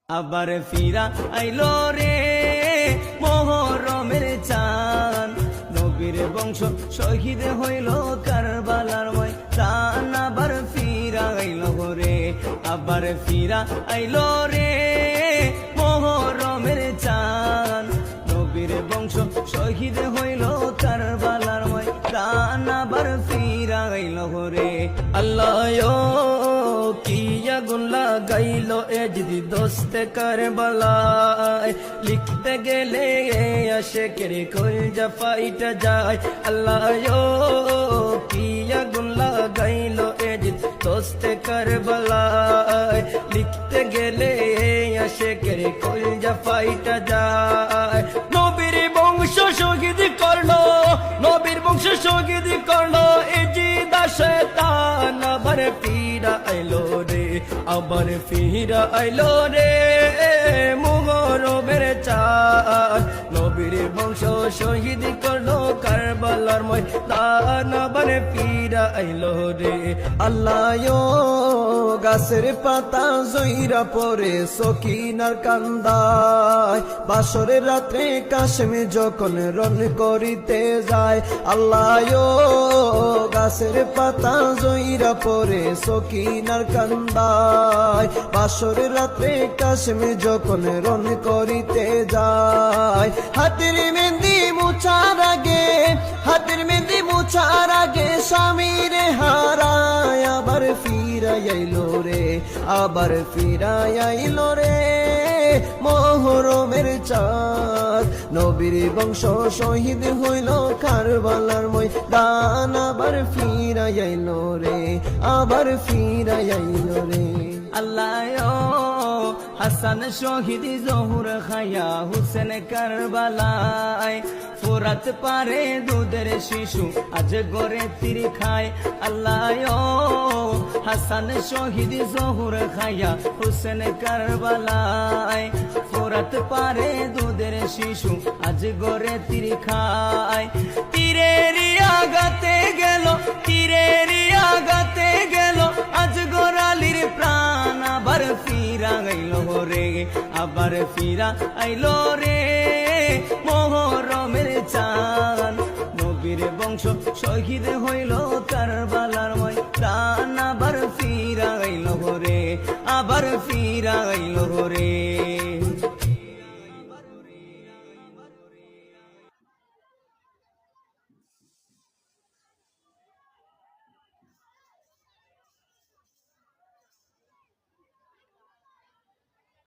আবার ফিরা আইলো রে মুহররমের চাঁদ, নবীর বংশ শহীদ হইল কারবালার ময়দান। আবার ফিরা আইলো রে, আবার ফিরা আইলো রে মুহররমের চাঁদ, নবীর বংশ শহীদ হইল কারবালার ময়দান। আবার ফিরা আইলো রে। আল্লাহ কি আগুন লাগাইলো এ যদি দোস্তে কারবালায়, লিখতে গেলে আশিকের কলজা ফাইটা যায়। আল্লাহ কি আগুন লাগাইলো এ যদি দোস্তে কারবালায়, লিখতে গেলে আশিকের কলজা ফাইটা যায়। নবীর বংশ শহীদ করলো, নবীর বংশ শহীদ করলো এ জিদা শয়তান। আবার ফিরা আইলো রে, আবার ফিরা আইলো রে মুহররমের চাঁদ, নবীর বংশ শহীদ করলো কারবালার ময়দান। আবার ফিরা আইলো রে। আল্লাহ গাছের পাতা জইরা পরে সকিনার কান্দায়, বাসরের রাত্রে কাশেমে যখন রন করিতে যায়। আল্লাহ গাছের পাতা জইরা পরে সকিনার কান্দায়, বাসরের রাত্রে কাশেমে যখন রন করিতে যায়। হাতের মেহেন্দি মুছার আগে, হাতের মেহেন্দি মুছার আগে স্বামীর হারায়। আবার ফিরাই আইলো রে, আবার ফিরাই আইলো রে মুহররমের চাঁদ, নবীর বংশ শহীদ হইল কারবালার ময়দান। আবার ফিরাই আইলো রে, আবার ফিরাই আইলো রে। আল্লাহ হাসান শহীদ জহুর খায়া হুসেন কারবালায়, ফুরাত পারে দুধের শিশু আজ গড়ে তীর খায়। আল্লাহ হাসান শহীদ জহুর খায়া হুসেন কারবালায়, ফুরাত পারে দুধের শিশু আজ গড়ে তীর খায়। তীরের আঘাতে গেল, তীরের আঘাতে গেল আজ গোরালির প্রাণ। আবার ফিরা আইলো রে, আবার ফিরা আইলো রে মুহররমের চাঁদ, নবীর বংশ শহীদ হইল কারবালার ময়দান। আবার ফিরা আইলো রে, আবার ফিরা আইলো রে।